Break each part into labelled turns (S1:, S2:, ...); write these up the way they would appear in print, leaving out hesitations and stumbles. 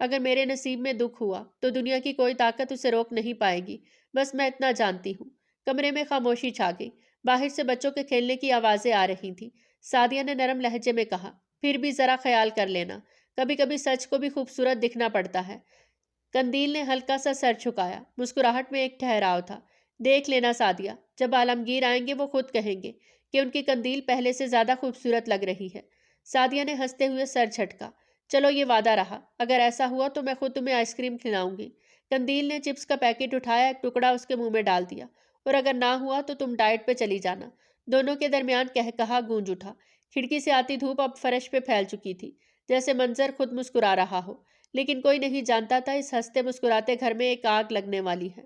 S1: اگر میرے نصیب میں دکھ ہوا تو دنیا کی کوئی طاقت اسے روک نہیں پائے گی، بس میں اتنا جانتی ہوں۔ کمرے میں خاموشی چھا گئی۔ باہر سے بچوں کے کھیلنے کی آوازیں آ رہی تھیں۔ سعدیہ نے نرم لہجے میں کہا، پھر بھی ذرا خیال کر لینا، کبھی کبھی سچ کو بھی خوبصورت دکھنا پڑتا ہے۔ قندیل نے ہلکا سا سر جھکایا، مسکراہٹ میں ایک ٹھہراؤ تھا۔ دیکھ لینا سعدیہ، جب عالمگیر آئیں گے وہ خود کہیں گے کہ ان کی قندیل پہلے سے زیادہ خوبصورت لگ رہی ہے۔ سعدیہ نے ہنستے ہوئے سر جھٹکا۔ چلو یہ وعدہ رہا، اگر ایسا ہوا تو میں خود تمہیں آئس کریم کھلاؤں گی۔ قندیل نے چپس کا پیکٹ اٹھایا، ایک ٹکڑا اس کے منہ میں ڈال دیا۔ اور اگر نہ ہوا تو تم ڈائٹ پہ چلی جانا۔ دونوں کے درمیان کہا گونج اٹھا۔ کھڑکی سے آتی دھوپ اب فرش پہ پھیل چکی تھی، جیسے منظر خود مسکرا رہا ہو، لیکن کوئی نہیں جانتا تھا اس ہنستے مسکراتے گھر میں ایک آگ لگنے والی ہے۔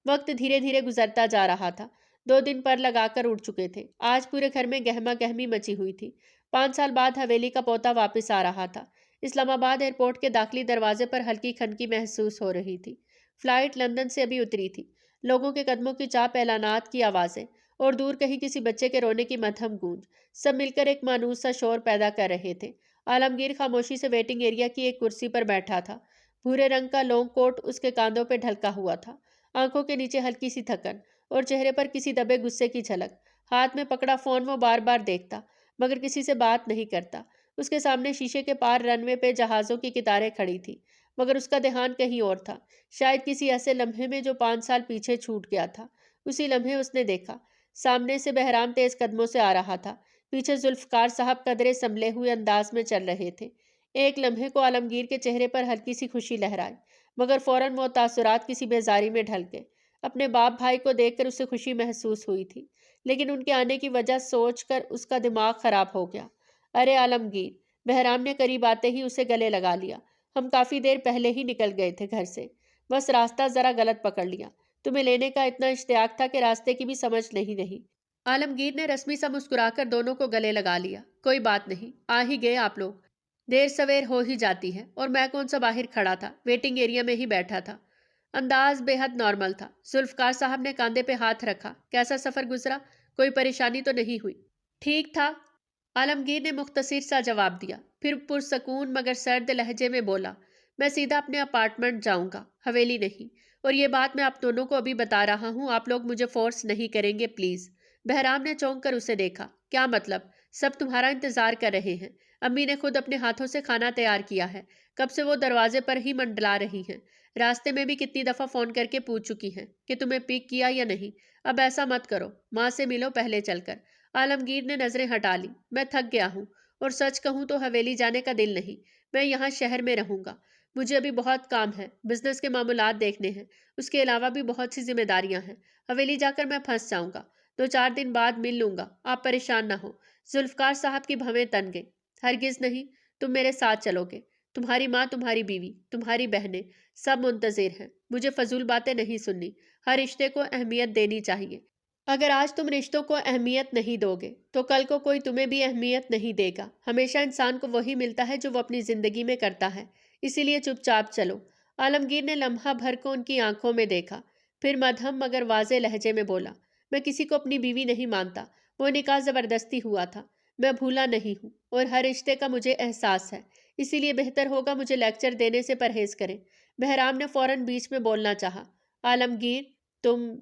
S1: وقت دھیرے دھیرے گزرتا جا رہا تھا۔ 2 دن پر لگا کر اڑ چکے تھے۔ آج پورے گھر میں گہما گہمی مچی ہوئی تھی۔ 5 سال بعد حویلی کا پوتا واپس آ رہا تھا۔ اسلام آباد ایئرپورٹ کے داخلی دروازے پر ہلکی کھنکی محسوس ہو رہی تھی۔ فلائٹ لندن سے ابھی اتری تھی۔ لوگوں کے قدموں کی چاپ، اعلانات کی آوازیں اور دور کہیں کسی بچے کے رونے کی مدھم گونج، سب مل کر ایک مانوس سا شور پیدا کر رہے تھے۔ عالمگیر خاموشی سے ویٹنگ ایریا کی ایک کرسی پر بیٹھا تھا۔ بھورے رنگ کا لانگ کوٹ اس کے کاندھوں پہ ڈھلکا ہوا تھا۔ آنکھوں کے نیچے ہلکی سی تھکن اور چہرے پر کسی دبے غصے کی جھلک۔ ہاتھ میں پکڑا فون وہ بار بار دیکھتا، مگر کسی سے بات نہیں کرتا۔ اس کے سامنے شیشے کے پار رن وے پہ جہازوں کی قطاریں کھڑی تھی، مگر اس کا دھیان کہیں اور تھا، شاید کسی ایسے لمحے میں جو 5 سال پیچھے چھوٹ گیا تھا۔ اسی لمحے اس نے دیکھا، سامنے سے بہرام تیز قدموں سے آ رہا تھا، پیچھے ذوالفقار صاحب قدرے سنبھلے ہوئے انداز میں چل رہے تھے۔ ایک لمحے کو عالمگیر کے چہرے پر ہلکی سی خوشی لہرائی، مگر فوراً وہ تاثرات کسی بیزاری میں ڈھل گئے۔ اپنے باپ بھائی کو دیکھ کر اسے خوشی محسوس ہوئی تھی، لیکن ان کے آنے کی وجہ سوچ کر اس کا دماغ خراب ہو گیا۔ ارے عالمگیر، بہرام نے قریب آتے ہی اسے گلے لگا لیا، ہم کافی دیر پہلے ہی نکل گئے تھے گھر سے، بس راستہ ذرا غلط پکڑ لیا۔ تمہیں لینے کا اتنا اشتیاق تھا کہ راستے کی بھی سمجھ نہیں رہی۔ عالمگیر نے رسمی سا مسکرا کر دونوں کو گلے لگا لیا۔ کوئی بات نہیں، آ ہی گئے آپ لوگ، دیر سویر ہو ہی جاتی ہے، اور میں کون سا باہر کھڑا تھا، ویٹنگ ایریا میں ہی بیٹھا تھا۔ انداز بے حد نارمل تھا۔ ذوالفقار صاحب نے کاندھے پہ ہاتھ رکھا۔ کیسا سفر گزرا؟ کوئی پریشانی تو نہیں ہوئی؟ ٹھیک تھا، عالمگیر نے مختصر سا جواب دیا، پھر پرسکون مگر سرد لہجے میں بولا، میں سیدھا اپنے اپارٹمنٹ جاؤں گا، حویلی نہیں، اور یہ بات میں آپ دونوں کو ابھی بتا رہا ہوں، آپ لوگ مجھے فورس نہیں کریں گے پلیز۔ بہرام نے چونک کر اسے دیکھا۔ کیا مطلب؟ سب تمہارا انتظار کر رہے ہیں، امی نے خود اپنے ہاتھوں سے کھانا تیار کیا ہے، کب سے وہ دروازے پر ہی منڈلا رہی ہیں، راستے میں بھی کتنی دفعہ فون کر کے پوچھ چکی ہیں کہ تمہیں پک کیا یا نہیں۔ اب ایسا مت کرو، ماں سے ملو پہلے چل کر۔ عالمگیر نے نظریں ہٹا لی۔ میں تھک گیا ہوں، اور سچ کہوں تو حویلی جانے کا دل نہیں، میں یہاں شہر میں رہوں گا۔ مجھے ابھی بہت کام ہے، بزنس کے معاملات دیکھنے ہیں، اس کے علاوہ بھی بہت سی ذمہ داریاں ہیں۔ حویلی جا کر میں پھنس جاؤں گا، 2-4 دن بعد مل لوں گا، آپ پریشان نہ ہو۔ ذوالفقار صاحب کی بھویں تن گئی۔ ہرگز نہیں، تم میرے ساتھ چلو گے، تمہاری ماں، تمہاری بیوی، تمہاری بہنیں، سب منتظر ہیں۔ مجھے فضول باتیں نہیں سننی، ہر رشتے کو اہمیت دینی چاہیے۔ اگر آج تم رشتوں کو اہمیت نہیں دو گے تو کل کو کوئی تمہیں بھی اہمیت نہیں دے گا۔ ہمیشہ انسان کو وہی ملتا ہے جو وہ اپنی زندگی میں کرتا ہے، اسی لیے چپ چاپ چلو۔ عالمگیر نے لمحہ بھر کو ان کی آنکھوں میں دیکھا، پھر مدھم مگر واضح لہجے میں بولا، میں کسی کو اپنی بیوی نہیں مانتا، وہ نکاح زبردستی ہوا تھا، میں بھولا نہیں ہوں، اور ہر رشتے کا مجھے احساس ہے، اسی لیے بہتر ہوگا مجھے لیکچر دینے سے پرہیز کریں۔ بہرام نے فوراً بیچ میں بولنا چاہا۔ عالمگیر، تم…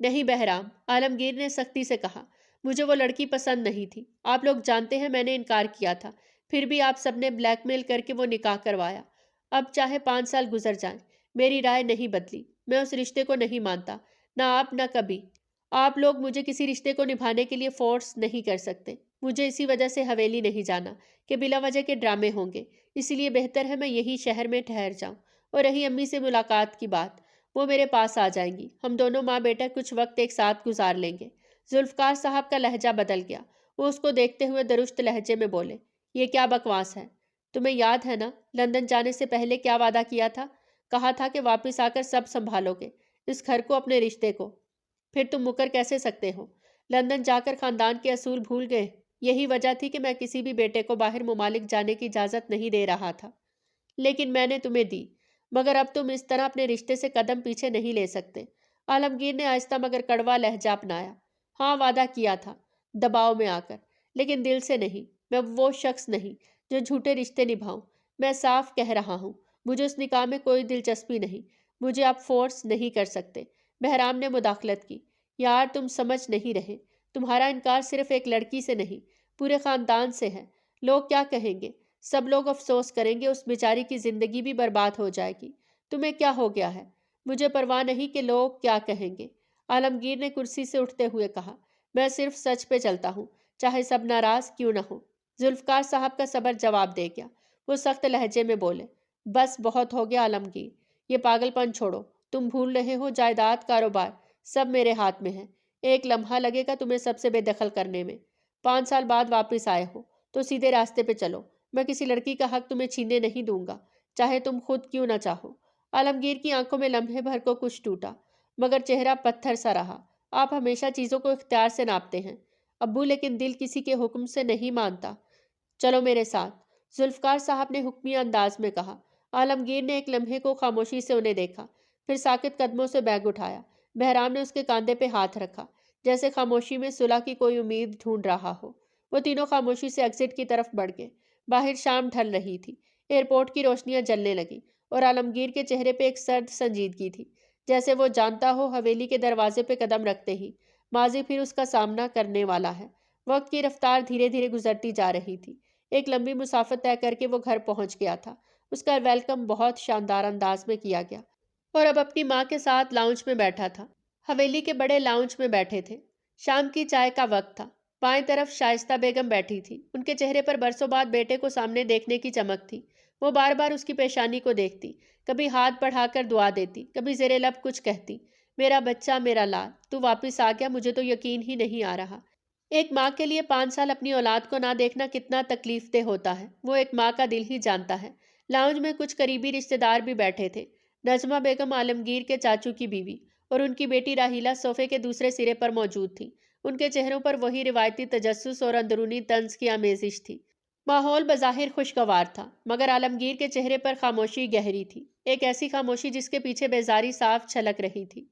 S1: نہیں بہرام، عالمگیر نے سختی سے کہا، مجھے وہ لڑکی پسند نہیں تھی، آپ لوگ جانتے ہیں میں نے انکار کیا تھا، پھر بھی آپ سب نے بلیک میل کر کے وہ نکاح کروایا۔ اب چاہے 5 سال گزر جائیں، میری رائے نہیں بدلی، میں اس رشتے کو نہیں مانتا، نہ آپ نہ کبھی۔ آپ لوگ مجھے کسی رشتے کو نبھانے کے لیے فورس نہیں کر سکتے۔ مجھے اسی وجہ سے حویلی نہیں جانا کہ بلا وجہ کے ڈرامے ہوں گے، اسی لیے بہتر ہے میں یہی شہر میں ٹھہر جاؤں۔ اور رہی امی سے ملاقات کی بات، وہ میرے پاس آ جائیں گی، ہم دونوں ماں بیٹا کچھ وقت ایک ساتھ گزار لیں گے۔ ذوالفقار صاحب کا لہجہ بدل گیا، وہ اس کو دیکھتے ہوئے درست لہجے میں بولے، یہ کیا بکواس ہے؟ تمہیں یاد ہے نا لندن جانے سے پہلے کیا وعدہ کیا تھا؟ کہا تھا کہ واپس آ کر سب سنبھالو گے، اس گھر کو، اپنے رشتے کو۔ پھر تم مکر کیسے سکتے ہو؟ لندن جا کر خاندان کے اصول بھول گئے؟ یہی وجہ تھی کہ میں کسی بھی بیٹے کو باہر ممالک جانے کی اجازت نہیں دے رہا تھا، لیکن میں نے تمہیں دی، مگر اب تم اس طرح اپنے رشتے سے قدم پیچھے نہیں لے سکتے۔ عالمگیر نے آہستہ مگر کڑوا لہجہ اپنایا۔ ہاں وعدہ کیا تھا، دباؤ میں آ کر، لیکن دل سے نہیں، میں وہ شخص نہیں جو جھوٹے رشتے نبھاؤں۔ میں صاف کہہ رہا ہوں، مجھے اس نکاح میں کوئی دلچسپی نہیں، مجھے آپ فورس نہیں کر سکتے۔ بہرام نے مداخلت کی۔ یار تم سمجھ نہیں رہے، تمہارا انکار صرف ایک لڑکی سے نہیں، پورے خاندان سے ہے۔ لوگ کیا کہیں گے؟ سب لوگ افسوس کریں گے، اس بیچاری کی زندگی بھی برباد ہو جائے گی۔ تمہیں کیا ہو گیا ہے؟ مجھے پرواہ نہیں کہ لوگ کیا کہیں گے، عالمگیر نے کرسی سے اٹھتے ہوئے کہا۔ میں صرف سچ پہ چلتا ہوں، چاہے سب ناراض کیوں نہ ہو۔ ذوالفقار صاحب کا صبر جواب دے گیا۔ وہ سخت لہجے میں بولے، بس بہت ہو گیا عالمگیر، یہ پاگل پن چھوڑو۔ تم بھول رہے ہو جائیداد، کاروبار سب میرے ہاتھ میں ہے۔ ایک لمحہ لگے گا تمہیں سب سے بے دخل کرنے میں۔ 5 سال بعد واپس آئے ہو تو سیدھے راستے پہ چلو۔ میں کسی لڑکی کا حق تمہیں چھیننے نہیں دوں گا، چاہے تم خود کیوں نہ چاہو۔ عالمگیر کی آنکھوں میں لمحے بھر کو کچھ ٹوٹا، مگر چہرہ پتھر سا رہا۔ آپ ہمیشہ چیزوں کو اختیار سے ناپتے ہیں ابو، لیکن دل کسی کے حکم سے نہیں مانتا۔ چلو میرے ساتھ، ذوالفقار صاحب نے حکمی انداز میں کہا۔ عالمگیر نے ایک لمحے کو خاموشی سے انہیں دیکھا، پھر ساکت قدموں سے بیگ اٹھایا۔ بہرام نے اس کے کاندھے پہ ہاتھ رکھا، جیسے خاموشی میں صلح کی کوئی امید ڈھونڈ رہا ہو۔ وہ تینوں خاموشی سے ایگزٹ کی طرف بڑھ گئے۔ باہر شام ڈھل رہی تھی، ایئرپورٹ کی روشنیاں جلنے لگیں، اور عالمگیر کے چہرے پہ ایک سرد سنجیدگی تھی، جیسے وہ جانتا ہو حویلی کے دروازے پہ قدم رکھتے ہی ماضی پھر اس کا سامنا کرنے والا ہے۔ وقت کی رفتار دھیرے دھیرے گزرتی جا رہی تھی۔ ایک لمبی مسافت طے کر کے وہ گھر پہنچ گیا تھا۔ اس کا ویلکم بہت شاندار انداز میں کیا گیا، اور اب اپنی ماں کے ساتھ لاؤنج میں بیٹھا تھا۔ حویلی کے بڑے لاؤنج میں بیٹھے تھے۔ شام کی چائے کا وقت تھا۔ بائیں طرف شائستہ بیگم بیٹھی تھی۔ ان کے چہرے پر برسوں بعد بیٹے کو سامنے دیکھنے کی چمک تھی۔ وہ بار بار اس کی پیشانی کو دیکھتی، کبھی ہاتھ بڑھا کر دعا دیتی، کبھی زیر لب کچھ کہتی۔ میرا بچہ، میرا لال، تو واپس آ گیا، مجھے تو یقین ہی نہیں آ رہا۔ ایک ماں کے لیے 5 سال اپنی اولاد کو نہ دیکھنا کتنا تکلیف دہ ہوتا ہے، وہ ایک ماں کا دل ہی جانتا ہے۔ لاؤنج میں کچھ قریبی رشتہ دار بھی بیٹھے تھے۔ نجمہ بیگم عالمگیر کے چاچو کی بیوی اور ان کی بیٹی راحیلہ صوفے کے دوسرے سرے پر موجود تھی۔ ان کے چہروں پر وہی روایتی تجسس اور اندرونی طنز کی آمیزش تھی۔ ماحول بظاہر خوشگوار تھا، مگر عالمگیر کے چہرے پر خاموشی گہری تھی، ایک ایسی خاموشی جس کے پیچھے بیزاری صاف چھلک رہی تھی۔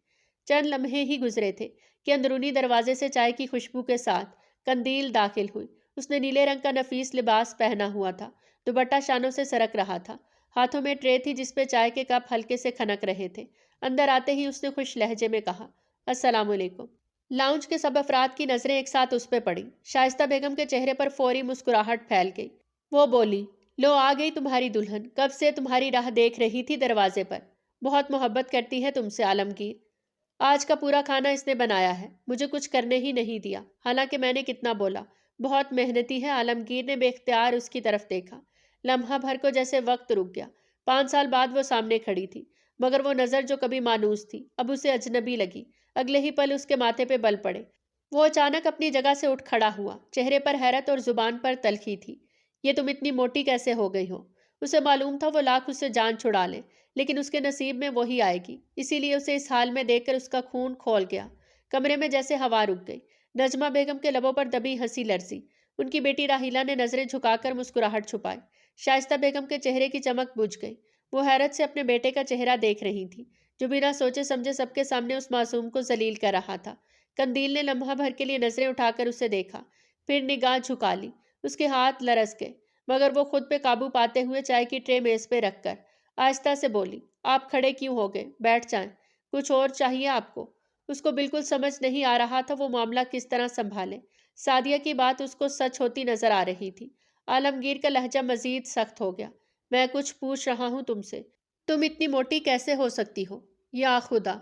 S1: چند لمحے ہی گزرے تھے کہ اندرونی دروازے سے چائے کی خوشبو کے ساتھ قندیل داخل ہوئی۔ اس نے نیلے رنگ کا نفیس لباس پہنا ہوا تھا، دوپٹہ شانوں سے سرک رہا تھا، ہاتھوں میں ٹرے تھی جس پہ چائے کے کپ ہلکے سے کھنک رہے تھے۔ اندر آتے ہی اس نے خوش لہجے میں کہا، السلام علیکم۔ لاؤنج کے سب افراد کی نظریں ایک ساتھ اس پہ پڑیں۔ شائستہ بیگم کے چہرے پر فوری مسکراہٹ پھیل گئی۔ وہ بولی، لو آ گئی تمہاری دلہن، کب سے تمہاری راہ دیکھ رہی تھی دروازے پر۔ بہت محبت کرتی ہے تم سے عالمگیر۔ آج کا پورا کھانا اس نے بنایا ہے، مجھے کچھ کرنے ہی نہیں دیا، حالانکہ میں نے کتنا بولا۔ بہت محنتی ہے۔ عالمگیر نے بے اختیار اس کی طرف دیکھا۔ لمحہ بھر کو جیسے وقت رک گیا۔ 5 سال بعد وہ سامنے کھڑی تھی، مگر وہ نظر جو کبھی مانوس تھی اب اسے اجنبی لگی۔ اگلے ہی پل اس کے ماتھے پہ بل پڑے۔ وہ اچانک اپنی جگہ سے اٹھ کھڑا ہوا، چہرے پر حیرت اور زبان پر تلخی تھی۔ یہ تم اتنی موٹی کیسے ہو گئی ہو؟ اسے معلوم تھا وہ لاکھ اس سے جان چھڑا لے، لیکن اس کے نصیب میں وہی آئے گی، اسی لیے اسے اس حال میں دیکھ کر اس کا خون کھول گیا۔ کمرے میں جیسے ہوا رک گئی۔ نجمہ بیگم کے لبوں پر دبی ہنسی لرزی۔ ان کی بیٹی راحیلہ نے نظریں جھکا کر مسکراہٹ چھپائی۔ شائستہ بیگم کے چہرے کی چمک بجھ گئی۔ وہ حیرت سے اپنے بیٹے کا چہرہ دیکھ رہی تھی، جو بنا سوچے سمجھے سب کے سامنے اس معصوم کو ذلیل کر رہا تھا۔ قندیل نے لمحہ بھر کے لیے نظریں اٹھا کر اسے دیکھا، پھر نگاہ جھکا لی۔ اس کے ہاتھ لرز گئے، مگر وہ خود پہ قابو پاتے ہوئے چائے کی ٹرے میز پہ رکھ کر آہستہ سے بولی، آپ کھڑے کیوں ہو گئے؟ بیٹھ جائیں۔ کچھ اور چاہیے آپ کو؟ اس کو بالکل سمجھ نہیں آ رہا تھا وہ معاملہ کس طرح سنبھالے۔ سعدیہ کی بات اس کو سچ ہوتی نظر آ رہی تھی۔ عالمگیر کا لہجہ مزید سخت ہو گیا۔ میں کچھ پوچھ رہا ہوں تم سے، تم اتنی موٹی کیسے ہو سکتی ہو؟ یا خدا،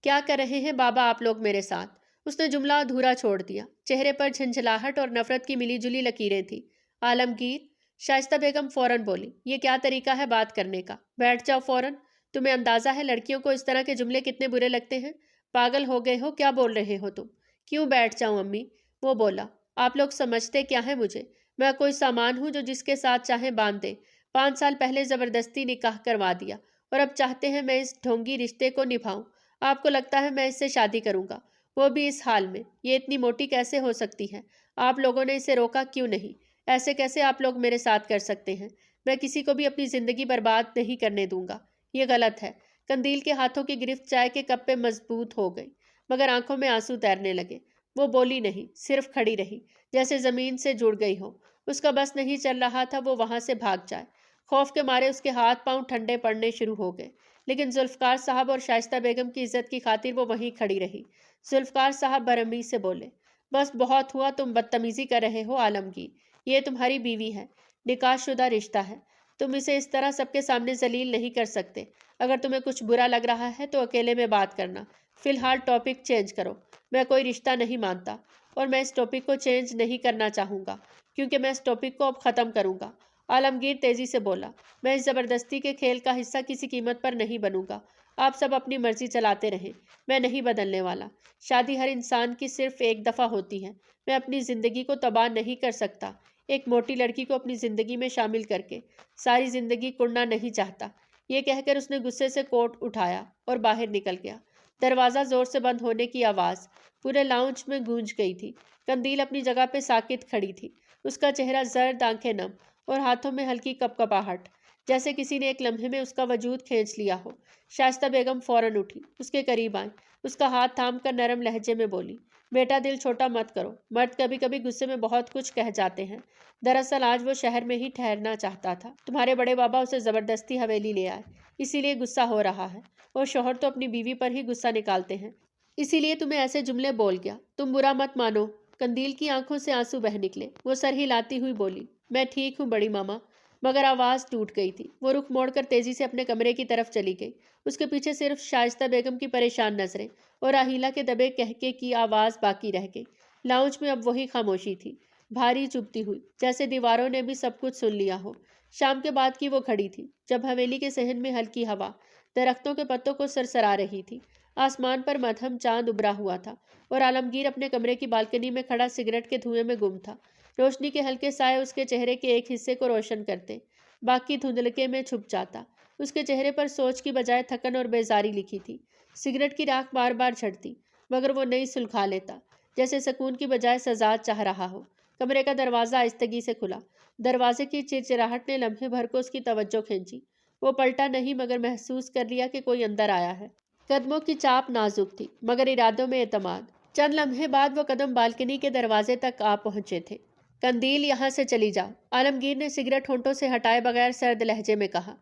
S1: کیا کر رہے ہیں بابا آپ لوگ میرے ساتھ؟ اس نے جملہ ادھورا چھوڑ دیا۔ چہرے پر جھنجھلاہٹ اور نفرت کی ملی جلی لکیریں تھیں۔ عالمگیر، شائستہ بیگم فوراً بولی، یہ کیا طریقہ ہے بات کرنے کا؟ بیٹھ جاؤ فوراً۔ تمہیں اندازہ ہے لڑکیوں کو اس طرح کے جملے کتنے برے لگتے ہیں؟ پاگل ہو گئے ہو؟ کیا بول رہے ہو تم؟ کیوں بیٹھ جاؤں امی؟ وہ بولا، آپ لوگ سمجھتے کیا ہیں مجھے؟ میں کوئی سامان ہوں جو جس کے ساتھ چاہیں باندھ دیں؟ 5 سال پہلے زبردستی نکاح کروا دیا، اور اب چاہتے ہیں میں اس ڈھونگی رشتے کو نبھاؤں۔ آپ کو لگتا ہے میں اس سے شادی کروں گا، وہ بھی اس حال میں؟ یہ اتنی موٹی کیسے ہو سکتی ہے؟ آپ لوگوں نے اسے روکا کیوں نہیں؟ ایسے کیسے آپ لوگ میرے ساتھ کر سکتے ہیں؟ میں کسی کو بھی اپنی زندگی برباد نہیں کرنے دوں گا، یہ غلط ہے۔ قندیل کے ہاتھوں کی گرفت چائے کے کپ پہ مضبوط ہو گئی، مگر آنکھوں میں آنسو تیرنے لگے۔ وہ بولی نہیں، صرف کھڑی رہی، جیسے زمین سے جڑ گئی ہو۔ اس کا بس نہیں چل رہا تھا وہ وہاں سے بھاگ جائے۔ خوف کے مارے اس کے ہاتھ پاؤں ٹھنڈے پڑنے شروع ہو گئے، لیکن ذوالفقار صاحب اور شائستہ بیگم کی عزت کی خاطر وہ وہیں کھڑی رہی۔ ذوالفقار صاحب برہمی سے بولے، بس بہت ہوا، تم بدتمیزی کر رہے ہو عالمگیر، یہ تمہاری بیوی ہے، نکاح شدہ رشتہ ہے، تم اسے اس طرح سب کے سامنے ذلیل نہیں کر سکتے۔ اگر تمہیں کچھ برا لگ رہا ہے تو اکیلے میں بات کرنا، فی الحال ٹاپک چینج کرو۔ میں کوئی رشتہ نہیں مانتا اور میں اس ٹاپک کو چینج نہیں کرنا چاہوں گا، کیونکہ میں اس ٹاپک کو اب ختم کروں گا۔ عالمگیر تیزی سے بولا، میں اس زبردستی کے کھیل کا حصہ کسی قیمت پر نہیں بنوں گا۔ آپ سب اپنی مرضی چلاتے رہیں، میں نہیں بدلنے والا۔ شادی ہر انسان کی صرف ایک دفعہ ہوتی ہے، میں اپنی زندگی کو تباہ نہیں کر سکتا۔ ایک موٹی لڑکی کو اپنی زندگی میں شامل کر کے ساری زندگی کڑنا نہیں چاہتا۔ یہ کہہ کر اس نے غصے سے کوٹ اٹھایا اور باہر نکل گیا۔ دروازہ زور سے بند ہونے کی آواز پورے لاؤنج میں گونج گئی تھی۔ قندیل اپنی جگہ پہ ساکت کھڑی تھی، اس کا چہرہ زرد، آنکھیں نم اور ہاتھوں میں ہلکی کپکپاہٹ، جیسے کسی نے ایک لمحے میں اس کا وجود کھینچ لیا ہو۔ شائستہ بیگم فوراً اٹھی، اس کے قریب آئیں، اس کا ہاتھ تھام کر نرم لہجے میں بولی، بیٹا دل چھوٹا مت کرو، مرد کبھی کبھی غصے میں بہت کچھ کہہ جاتے ہیں۔ دراصل آج وہ شہر میں ہی ٹھہرنا چاہتا تھا، تمہارے بڑے بابا اسے زبردستی حویلی لے آئے، اسی لیے غصہ ہو رہا ہے، اور شوہر تو اپنی بیوی پر ہی غصہ نکالتے ہیں، اسی لیے تمہیں ایسے جملے بول گیا۔ تم برا مت مانو۔ قندیل کی آنکھوں سے آنسو بہہ نکلے، وہ سر ہلاتی ہوئی بولی، میں ٹھیک ہوں بڑی ماما، مگر آواز ٹوٹ گئی تھی۔ وہ رخ موڑ کر تیزی سے اپنے کمرے کی طرف چلی گئی، اس کے پیچھے صرف شائستہ بیگم کی پریشان نظریں اور راحیلہ کے دبے کہکے کی آواز باقی رہ گئی۔ لاؤنج میں اب وہی خاموشی تھی، بھاری چبھتی ہوئی، جیسے دیواروں نے بھی سب کچھ سن لیا ہو۔ شام کے بعد کی وہ گھڑی تھی جب حویلی کے صحن میں ہلکی ہوا درختوں کے پتوں کو سرسرا رہی تھی، آسمان پر مدھم چاند ابھرا ہوا تھا اور عالمگیر اپنے کمرے کی بالکنی میں کھڑا سگریٹ کے دھوئیں میں گم تھا۔ روشنی کے ہلکے سائے اس کے چہرے کے ایک حصے کو روشن کرتے، باقی دھندلکے میں چھپ جاتا۔ اس کے چہرے پر سوچ کی بجائے تھکن اور بیزاری لکھی تھی۔ سگریٹ کی راکھ بار بار جھڑتی، مگر وہ نہیں سلگھا لیتا، جیسے سکون کی بجائے سزا چاہ رہا ہو۔ کمرے کا دروازہ آہستگی سے کھلا، دروازے کی چرچراہٹ نے لمحے بھر کو اس کی توجہ کھینچی۔ وہ پلٹا نہیں، مگر محسوس کر لیا کہ کوئی اندر آیا ہے۔ قدموں کی چاپ نازک تھی، مگر ارادوں میں اعتماد۔ چند لمحے بعد وہ قدم بالکنی کے دروازے تک آ پہنچے تھے۔ قندیل، یہاں سے چلی جاؤ، عالمگیر نے سگریٹ ہونٹوں سے ہٹائے بغیر سرد لہجے میں کہا،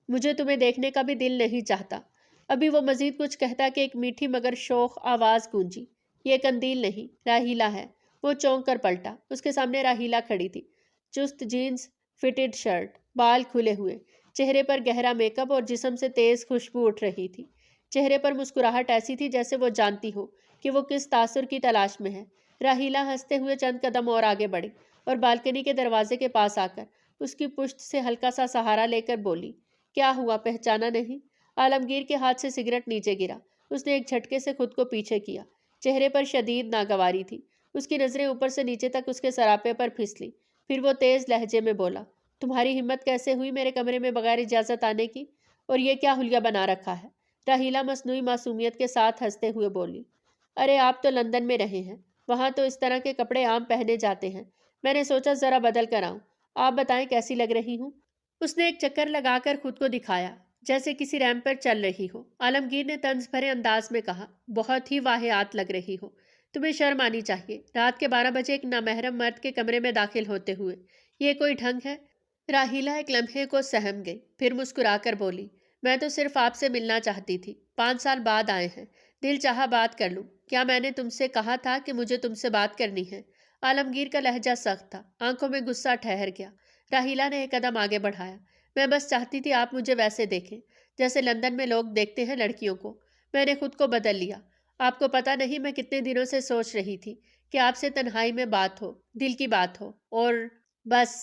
S1: مجھے تمہیں دیکھنے کا بھی دل نہیں چاہتا۔ ابھی وہ مزید کچھ کہتا کہ ایک میٹھی مگر شوخ آواز گونجی، یہ قندیل نہیں، راحیلہ ہے۔ وہ چونک کر پلٹا، اس کے سامنے راحیلہ کھڑی تھی، چست جینز، فٹڈ شرٹ، بال کھلے ہوئے، چہرے پر گہرا میک اپ اور جسم سے تیز خوشبو اٹھ رہی تھی۔ چہرے پر مسکراہٹ ایسی تھی جیسے وہ جانتی ہو کہ وہ کس تاثر کی تلاش میں ہے۔ راحیلہ ہنستے ہوئے چند قدم اور آگے بڑھی اور بالکنی کے دروازے کے پاس آ کر اس کی پشت سے ہلکا سا سہارا لے کر بولی، کیا ہوا، پہچانا نہیں؟ عالمگیر کے ہاتھ سے سگریٹ نیچے گرا، اس نے ایک جھٹکے سے خود کو پیچھے کیا، چہرے پر شدید ناگواری تھی، اس کی نظریں اوپر سے نیچے تک اس کے سراپے پر پھسلی۔ پھر وہ تیز لہجے میں بولا، تمہاری ہمت کیسے ہوئی میرے کمرے میں بغیر اجازت آنے کی؟ اور یہ کیا حلیہ بنا رکھا ہے؟ راحیلہ مصنوعی معصومیت کے ساتھ ہنستے ہوئے بولی، ارے آپ تو لندن میں رہے ہیں، وہاں تو اس طرح کے کپڑے عام پہنے جاتے ہیں، میں نے سوچا ذرا بدل کر آؤں۔ آپ بتائیں کیسی لگ رہی ہوں؟ اس نے ایک چکر لگا کر خود کو دکھایا جیسے کسی ریمپ پر چل رہی ہو۔ عالمگیر نے طنز بھرے انداز میں کہا، بہت ہی واہیات لگ رہی ہو، تمہیں شرم آنی چاہیے، رات کے 12 بجے ایک نامحرم مرد کے کمرے میں داخل ہوتے ہوئے، یہ کوئی ڈھنگ ہے؟ راحیلہ ایک لمحے کو سہم گئی، پھر مسکرا کر بولی، میں تو صرف آپ سے ملنا چاہتی تھی، 5 سال بعد آئے ہیں، دل چاہا بات کر لوں۔ کیا میں نے تم سے کہا تھا کہ مجھے تم سے بات کرنی ہے؟ عالمگیر کا لہجہ سخت تھا، آنکھوں میں غصہ ٹھہر گیا۔ راحیلہ نے ایک قدم آگے بڑھایا، میں بس چاہتی تھی آپ مجھے ویسے دیکھیں جیسے لندن میں لوگ دیکھتے ہیں لڑکیوں کو، میں نے خود کو بدل لیا۔ آپ کو پتہ نہیں میں کتنے دنوں سے سوچ رہی تھی کہ آپ سے تنہائی میں بات ہو، دل کی بات ہو، اور بس،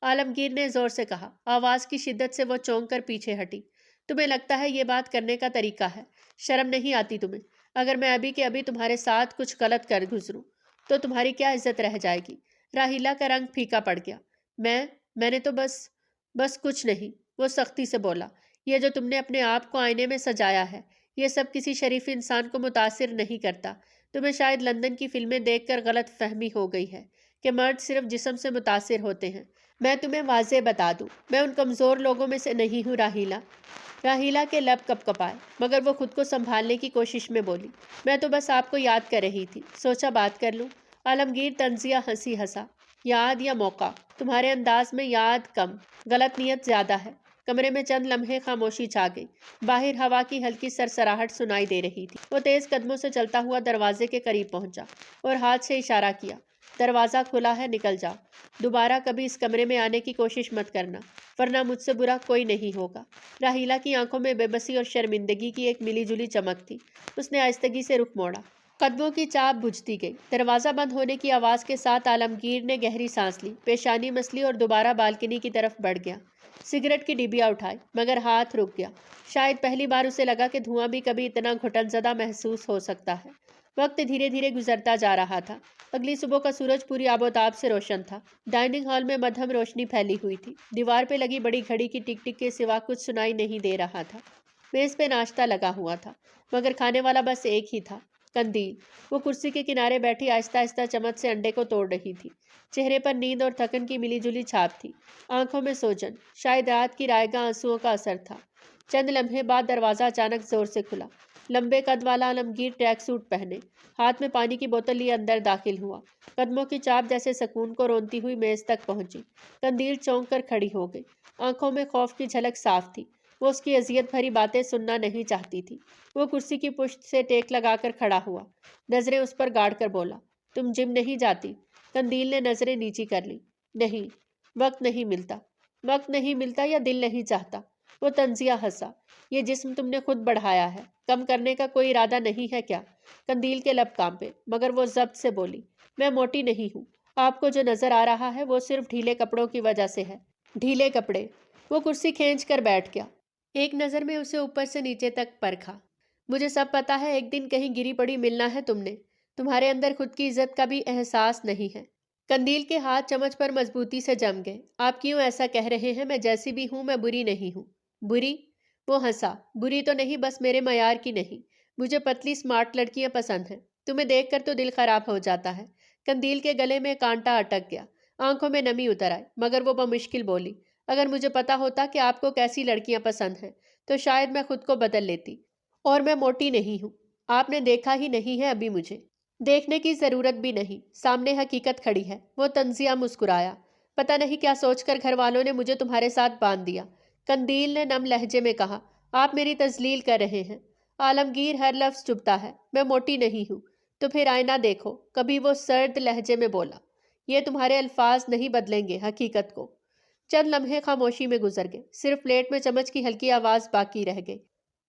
S1: عالمگیر نے زور سے کہا، آواز کی شدت سے وہ چونک کر پیچھے ہٹی، تمہیں لگتا ہے یہ بات کرنے کا طریقہ ہے؟ شرم نہیں آتی تمہیں؟ اگر میں ابھی کے ابھی تمہارے ساتھ کچھ غلط کر گزروں تو تمہاری کیا عزت رہ جائے گی؟ راحیلہ کا رنگ پھیکا پڑ گیا۔ میں نے تو بس کچھ نہیں، وہ سختی سے بولا، یہ جو تم نے اپنے آپ کو آئینے میں سجایا ہے، یہ سب کسی شریف انسان کو متاثر نہیں کرتا۔ تمہیں شاید لندن کی فلمیں دیکھ کر غلط فہمی ہو گئی ہے کہ مرد صرف جسم سے متاثر ہوتے ہیں۔ میں تمہیں واضح بتا دوں، میں ان کمزور لوگوں میں سے نہیں ہوں راحیلہ۔ راحیلہ کے لب کپکپائے، مگر وہ خود کو سنبھالنے کی کوشش میں بولی، میں تو بس آپ کو یاد کر رہی تھی، سوچا بات کر لوں۔ عالمگیر طنزیہ ہنسی ہنسا، یاد یا موقع؟ تمہارے انداز میں یاد کم، غلط نیت زیادہ ہے۔ کمرے میں چند لمحے خاموشی چھا گئی۔ باہر ہوا کی ہلکی سرسراہٹ سنائی دے رہی تھی۔ وہ تیز قدموں سے چلتا ہوا دروازے کے قریب پہنچا اور ہاتھ سے اشارہ کیا، دروازہ کھلا ہے، نکل جاؤ۔ دوبارہ کبھی اس کمرے میں آنے کی کوشش مت کرنا، ورنہ مجھ سے برا کوئی نہیں ہوگا۔ راحیلہ کی آنکھوں میں بے بسی اور شرمندگی کی ایک ملی جلی چمک تھی۔ اس نے آہستگی سے رخ موڑا۔ قدموں کی چاپ بجھتی گئی۔ دروازہ بند ہونے کی آواز کے ساتھ عالمگیر نے گہری سانس لی، پیشانی مسلی اور دوبارہ بالکنی کی طرف بڑھ گیا۔ سگریٹ کی ڈبیا اٹھائی، مگر ہاتھ رک گیا۔ شاید پہلی بار اسے لگا کہ دھواں بھی کبھی اتنا گھٹن زدہ محسوس ہو سکتا ہے۔ وقت دھیرے دھیرے گزرتا جا رہا تھا۔ اگلی صبح کا سورج پوری آب و تاب سے روشن تھا۔ ڈائننگ ہال میں مدھم روشنی پھیلی ہوئی تھی۔ دیوار پہ لگی بڑی گھڑی کی ٹک ٹک کے سوا کچھ سنائی نہیں دے رہا تھا۔ میز پہ ناشتہ لگا ہوا تھا، مگر کھانے والا بس ایک ہی تھا، قندیل۔ وہ کرسی کے کنارے بیٹھی آہستہ آہستہ چمچ سے انڈے کو توڑ رہی تھی۔ چہرے پر نیند اور تھکن کی ملی جلی چھاپ تھی، آنکھوں میں سوجن۔ شاید رات کی رائگاں آنسوؤں کا اثر تھا۔ چند لمحے بعد دروازہ اچانک زور سے کھلا۔ لمبے قد والا عالمگیر ٹریک سوٹ پہنے، ہاتھ میں پانی کی بوتل لیے اندر داخل ہوا۔ قدموں کی چاپ جیسے سکون کو رونتی ہوئی میز تک پہنچی۔ قندیل چونک کر کھڑی ہو گئی، آنکھوں میں خوف کی جھلک صاف تھی۔ وہ اس کی اذیت بھری باتیں سننا نہیں چاہتی تھی۔ وہ کرسی کی پشت سے ٹیک لگا کر کھڑا ہوا، نظریں اس پر گاڑ کر بولا، تم جم نہیں جاتی؟ قندیل نے نظریں نیچی کر لی۔ نہیں، وقت نہیں ملتا۔ وقت نہیں ملتا یا دل نہیں چاہتا؟ وہ طنزیہ ہنسا۔ یہ جسم تم نے خود بڑھایا ہے، کم کرنے کا کوئی ارادہ نہیں ہے کیا؟ قندیل کے لب کانپے، مگر وہ ضبط سے بولی، میں موٹی نہیں ہوں۔ آپ کو جو نظر آ رہا ہے وہ صرف ڈھیلے کپڑوں کی وجہ سے ہے۔ ڈھیلے کپڑے؟ وہ کرسی کھینچ کر بیٹھ گیا۔ ایک نظر میں اسے اوپر سے نیچے تک پرکھا۔ مجھے سب پتا ہے، ایک دن کہیں گری پڑی ملنا ہے تم نے۔ تمہارے اندر خود کی عزت کا بھی احساس نہیں ہے۔ قندیل کے ہاتھ چمچ پر مضبوطی سے جم گئے۔ آپ کیوں ایسا کہہ رہے ہیں؟ میں جیسی بھی ہوں، میں بری نہیں ہوں۔ بری؟ وہ ہنسا۔ بری تو نہیں، بس میرے معیار کی نہیں۔ مجھے پتلی سمارٹ لڑکیاں پسند ہیں۔ تمہیں دیکھ کر تو دل خراب ہو جاتا ہے۔ قندیل کے گلے میں کانٹا اٹک گیا، آنکھوں میں نمی اتر آئی، مگر وہ بمشکل بولی، اگر مجھے پتا ہوتا کہ آپ کو کیسی لڑکیاں پسند ہیں تو شاید میں خود کو بدل لیتی۔ اور میں موٹی نہیں ہوں۔ آپ نے دیکھا ہی نہیں ہے ابھی مجھے۔ دیکھنے کی ضرورت بھی نہیں، سامنے حقیقت کھڑی ہے۔ وہ طنزیہ مسکرایا۔ پتہ نہیں کیا سوچ کر گھر والوں نے مجھے تمہارے ساتھ باندھ دیا۔ قندیل نے نم لہجے میں کہا، آپ میری تذلیل کر رہے ہیں۔ عالمگیر ہر لفظ چبھتا ہے۔ میں موٹی نہیں ہوں۔ تو پھر آئینہ دیکھو، کبھی وہ سرد لہجے میں بولا۔ یہ تمہارے الفاظ نہیں بدلیں گے حقیقت کو۔ چند لمحے خاموشی میں گزر گئے، صرف پلیٹ میں چمچ کی ہلکی آواز باقی رہ گئی۔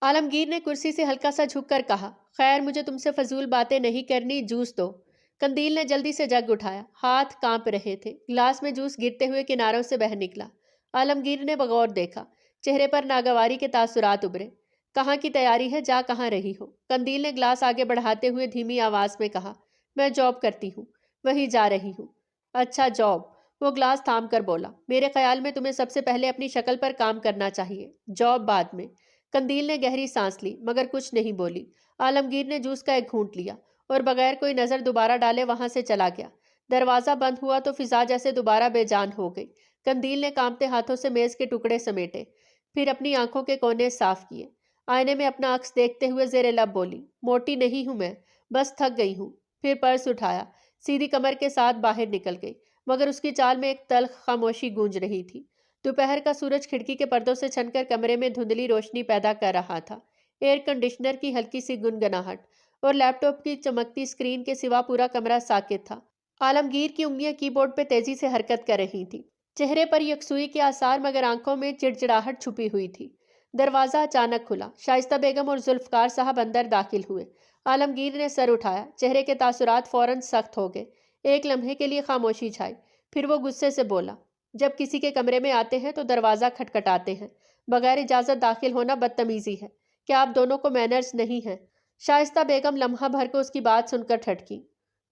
S1: عالمگیر نے کرسی سے ہلکا سا جھک کر کہا، خیر مجھے تم سے فضول باتیں نہیں کرنی، جوس دو۔ قندیل نے جلدی سے جگ اٹھایا، ہاتھ کانپ رہے تھے۔ گلاس میں جوس گرتے ہوئے کناروں سے بہہ نکلا۔ عالمگیر نے بغور دیکھا، چہرے پر ناگواری کے تاثرات ابھرے۔ کہاں کی تیاری ہے، جا کہاں رہی ہو؟ قندیل نے گلاس آگے بڑھاتے ہوئے دھیمی آواز میں کہا، میں جاب کرتی ہوں، وہیں جا رہی ہوں۔ اچھا جاب؟ وہ گلاس تھام کر بولا، میرے خیال میں تمہیں سب سے پہلے اپنی شکل پر کام کرنا چاہیے، جاب بعد میں۔ قندیل نے گہری سانس لی، مگر کچھ نہیں بولی۔ عالمگیر نے جوس کا ایک گھونٹ لیا اور بغیر کوئی نظر دوبارہ ڈالے وہاں سے چلا گیا۔ دروازہ بند ہوا تو فضا جیسے دوبارہ بے جان ہو گئی۔ قندیل نے کانپتے ہاتھوں سے میز کے ٹکڑے سمیٹے، پھر اپنی آنکھوں کے کونے صاف کیے۔ آئینے میں اپنا عکس دیکھتے ہوئے زیر لب بولی، موٹی نہیں ہوں میں، بس تھک گئی ہوں۔ پھر پرس اٹھایا، سیدھی کمر کے ساتھ باہر نکل گئی، مگر اس کی چال میں ایک تلخ خاموشی گونج رہی تھی۔ دوپہر کا سورج کھڑکی کے پردوں سے چھن کر کمرے میں دھندلی روشنی پیدا کر رہا تھا۔ ایئر کنڈیشنر کی ہلکی سی گنگناہٹ اور لیپ ٹاپ کی چمکتی اسکرین کے سوا پورا کمرہ ساکت تھا۔ عالمگیر کی انگلیاں کی بورڈ پہ تیزی سے حرکت کر رہی تھیں، چہرے پر یکسوئی کے آثار مگر آنکھوں میں چڑچڑاہٹ چھپی ہوئی تھی۔ دروازہ اچانک کھلا، شائستہ بیگم اور ذوالفقار صاحب اندر داخل ہوئے۔ عالمگیر نے سر اٹھایا، چہرے کے تاثرات فوراً سخت ہو گئے۔ ایک لمحے کے لیے خاموشی چھائی، پھر وہ غصے سے بولا، جب کسی کے کمرے میں آتے ہیں تو دروازہ کھٹکھٹاتے ہیں، بغیر اجازت داخل ہونا بدتمیزی ہے۔ کیا آپ دونوں کو مینرز نہیں ہیں؟ شائستہ بیگم لمحہ بھر کو اس کی بات سن کر ٹھٹکی،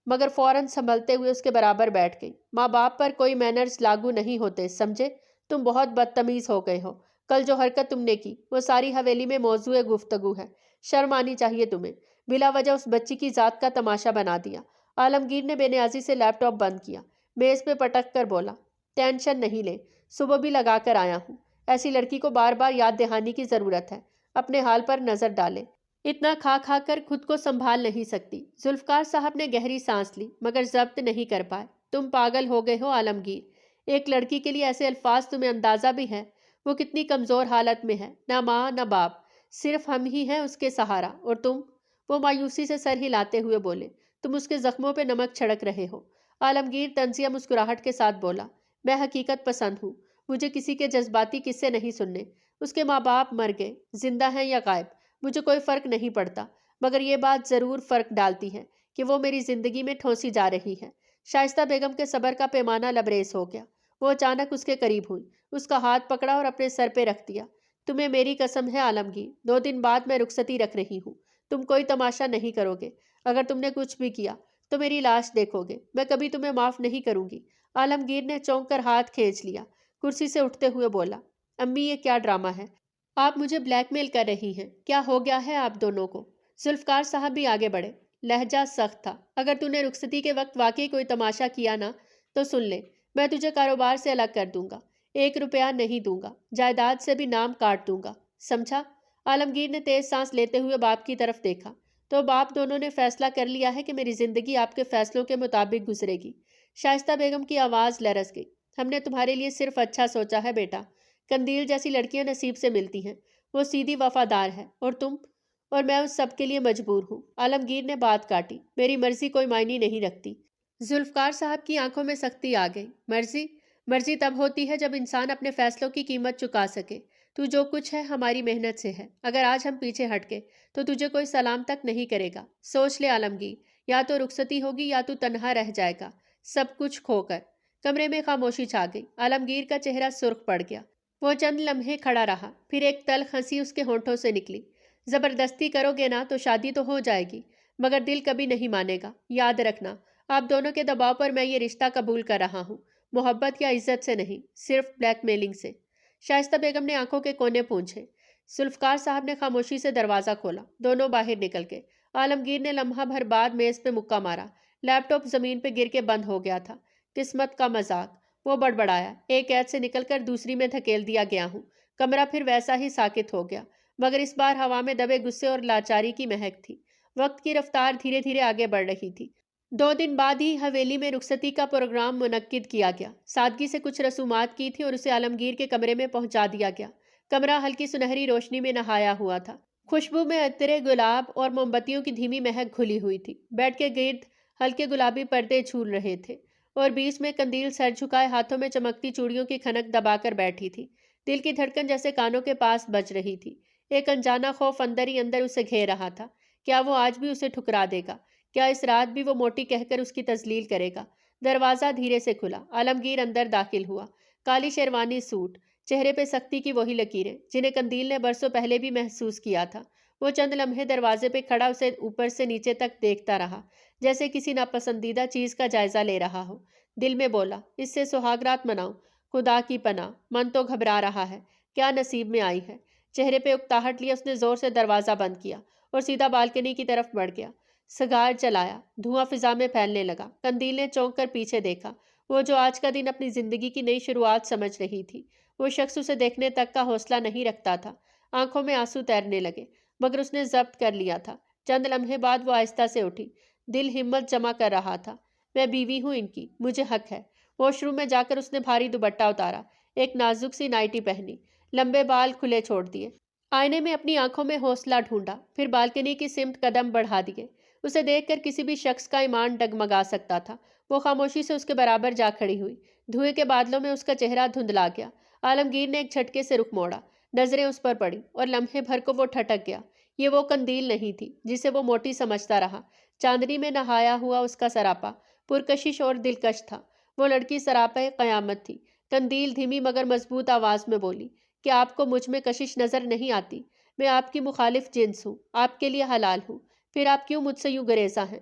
S1: مگر فوراً سنبھلتے ہوئے اس کے برابر بیٹھ گئی۔ ماں باپ پر کوئی مینرز لاگو نہیں ہوتے، سمجھے؟ تم بہت بدتمیز ہو گئے ہو۔ کل جو حرکت تم نے کی وہ ساری حویلی میں موضوع گفتگو ہے، شرم آنی چاہیے تمہیں۔ بلا وجہ اس بچی کی ذات کا تماشا بنا دیا۔ عالمگیر نے بے نیازی سے لیپ ٹاپ بند کیا، میز پہ پٹک کر بولا، ٹینشن نہیں لے، صبح بھی لگا کر آیا ہوں۔ ایسی لڑکی کو بار بار یاد دہانی کی ضرورت ہے، اپنے حال پر نظر ڈالے۔ اتنا کھا کھا کر خود کو سنبھال نہیں سکتی۔ ذوالفقار صاحب نے گہری سانس لی، مگر ضبط نہیں کر پائے۔ تم پاگل ہو گئے ہو عالمگیر، ایک لڑکی کے لیے ایسے الفاظ تمہیں اندازہ بھی ہے؟ وہ کتنی کمزور حالت میں ہے، نہ ماں نہ باپ، صرف ہم ہی ہیں اس کے سہارا، اور تم؟ وہ مایوسی سے سر ہلاتے ہوئے بولے، تم اس کے زخموں پہ نمک چھڑک رہے ہو۔ عالمگیر طنزیہ مسکراہٹ کے ساتھ بولا، میں حقیقت پسند ہوں، مجھے کسی کے جذباتی قصے نہیں سننے۔ اس کے ماں باپ مر گئے، زندہ ہیں یا غائب، مجھے کوئی فرق نہیں پڑتا، مگر یہ بات ضرور فرق ڈالتی ہے کہ وہ میری زندگی میں ٹھونسی جا رہی ہے۔ شائستہ بیگم کے صبر کا پیمانہ لبریز ہو گیا۔ وہ اچانک اس کے قریب ہوئی، اس کا ہاتھ پکڑا اور اپنے سر پہ رکھ دیا۔ تمہیں میری قسم ہے عالمگیر، 2 دن بعد میں رخصتی رکھ رہی ہوں، تم کوئی تماشا نہیں کرو گے۔ اگر تم نے کچھ بھی کیا تو میری لاش دیکھو گے، میں کبھی تمہیں معاف نہیں کروں گی۔ عالمگیر نے چونک کر ہاتھ کھینچ لیا، کرسی سے اٹھتے ہوئے بولا، امی یہ کیا ڈرامہ ہے؟ آپ مجھے بلیک میل کر رہی ہیں، کیا ہو گیا ہے آپ دونوں کو؟ ذوالفقار صاحب بھی آگے بڑھے، لہجہ سخت تھا، اگر تو نے رخصتی کے وقت واقعی کوئی تماشا کیا نا تو سن لے، میں تجھے کاروبار سے الگ کر دوں گا، 1 روپیہ نہیں دوں گا، جائیداد سے بھی نام کاٹ دوں گا، سمجھا؟ عالمگیر نے تیز سانس لیتے ہوئے باپ کی طرف دیکھا، تو باپ دونوں نے فیصلہ کر لیا ہے کہ میری زندگی آپ کے فیصلوں کے مطابق گزرے گی۔ شائستہ بیگم کی آواز لرز گئی، ہم نے تمہارے لیے صرف اچھا سوچا ہے بیٹا، قندیل جیسی لڑکیاں نصیب سے ملتی ہیں، وہ سیدھی وفادار ہے، اور تم اور میں اس سب کے لیے مجبور ہوں۔ عالمگیر نے بات کاٹی، میری مرضی کوئی معنی نہیں رکھتی۔ ذوالفقار صاحب کی آنکھوں میں سختی آ گئی، مرضی؟ مرضی تب ہوتی ہے جب انسان اپنے فیصلوں کی قیمت چکا سکے۔ تو جو کچھ ہے ہماری محنت سے ہے، اگر آج ہم پیچھے ہٹ گئے تو تجھے کوئی سلام تک نہیں کرے گا۔ سوچ لے عالمگیر، یا تو رخصتی ہوگی یا تو تنہا رہ جائے گا، سب کچھ کھو کر۔ کمرے میں خاموشی چھا گئی، عالمگیر کا چہرہ سرخ پڑ گیا، وہ چند لمحے کھڑا رہا، پھر ایک تلخ ہنسی اس کے ہونٹوں سے نکلی۔ زبردستی کرو گے نا تو شادی تو ہو جائے گی، مگر دل کبھی نہیں مانے گا، یاد رکھنا۔ آپ دونوں کے دباؤ پر میں یہ رشتہ قبول کر رہا ہوں، محبت یا عزت سے نہیں، صرف بلیک میلنگ سے۔ شائستہ بیگم نے آنکھوں کے کونے پونچھے۔ ذوالفقار صاحب نے خاموشی سے دروازہ کھولا، دونوں باہر نکل گئے۔ عالمگیر نے لمحہ بھر بعد میز پہ مکہ مارا، لیپ ٹاپ زمین پہ گر کے بند ہو گیا تھا۔ قسمت کا مذاق، وہ بڑبڑایا، ایک قید سے نکل کر دوسری میں دھکیل دیا گیا ہوں۔ کمرہ پھر ویسا ہی ساکت ہو گیا، مگر اس بار ہوا میں دبے غصے اور لاچاری کی مہک تھی۔ وقت کی رفتار دھیرے دھیرے آگے بڑھ رہی تھی۔ 2 دن بعد ہی حویلی میں رخصتی کا پروگرام منعقد کیا گیا۔ سادگی سے کچھ رسومات کی تھی اور اسے عالمگیر کے کمرے میں پہنچا دیا گیا۔ کمرہ ہلکی سنہری روشنی میں نہایا ہوا تھا، خوشبو میں عطر گلاب اور موم بتیوں کی دھیمی مہک گھلی ہوئی تھی۔ بیڈ کے گرد ہلکے گلابی پردے جھول رہے تھے اور بیچ میں قندیل سر جھکائے ہاتھوں میں چمکتی چوڑیوں کی کھنک دبا کر بیٹھی تھی۔ دل کی دھڑکن جیسے کانوں کے پاس بج رہی تھی، ایک انجانا خوف اندر ہی اندر اسے گھیر رہا تھا۔ کیا وہ آج بھی اسے ٹھکرا دے گا؟ کیا اس رات بھی وہ موٹی کہہ کر اس کی تذلیل کرے گا؟ دروازہ دھیرے سے کھلا، عالمگیر اندر داخل ہوا، کالی شیروانی سوٹ، چہرے پہ سختی کی وہی لکیریں جنہیں قندیل نے برسوں پہلے بھی محسوس کیا تھا۔ وہ چند لمحے دروازے پہ کھڑا اسے اوپر سے نیچے تک دیکھتا رہا، جیسے کسی ناپسندیدہ چیز کا جائزہ لے رہا ہو۔ دل میں بولا، اس سے سہاگ رات مناؤں، خدا کی پناہ، من تو گھبرا رہا ہے، کیا نصیب میں آئی ہے۔ چہرے پہ اکتاہٹ لیے اس نے زور سے دروازہ بند کیا اور سیدھا بالکنی کی طرف بڑھ گیا۔ سگار جلایا، دھواں فضا میں پھیلنے لگا۔ قندیل نے چونک کر پیچھے دیکھا، وہ جو آج کا دن اپنی زندگی کی نئی شروعات سمجھ رہی تھی، وہ شخص اسے دیکھنے تک کا حوصلہ نہیں رکھتا تھا۔ آنکھوں میں آنسو تیرنے لگے، مگر اس نے ضبط کر لیا تھا۔ چند لمحے بعد وہ آہستہ سے اٹھی، دل ہمت جمع کر رہا تھا۔ میں بیوی ہوں ان کی، مجھے حق ہے۔ واش روم میں جا کر اس نے بھاری دوپٹہ اتارا، ایک نازک سی نائٹی پہنی، لمبے بال کھلے چھوڑ دیے، آئینے میں اپنی آنکھوں میں حوصلہ ڈھونڈا، پھر بالکنی کی سمت قدم بڑھا دیے۔ اسے دیکھ کر کسی بھی شخص کا ایمان ڈگمگا سکتا تھا۔ وہ خاموشی سے اس کے برابر جا کھڑی ہوئی، دھوئے کے بادلوں میں اس کا چہرہ دھندلا گیا۔ عالمگیر نے ایک جھٹکے سے رخ موڑا، نظریں اس پر پڑی اور لمحے بھر کو وہ ٹھٹک گیا۔ یہ وہ قندیل نہیں تھی جسے وہ موٹی سمجھتا رہا۔ چاندنی میں نہایا ہوا اس کا سراپا پرکشش اور دلکش تھا۔ وہ لڑکی سراپا قیامت تھی۔ قندیل دھیمی مگر مضبوط آواز میں بولی، کیا آپ کو مجھ میں کشش نظر نہیں آتی؟ میں آپ کی مخالف جنس ہوں، آپ کے لیے حلال ہوں، پھر آپ کیوں مجھ سے یوں گریزاں ہیں؟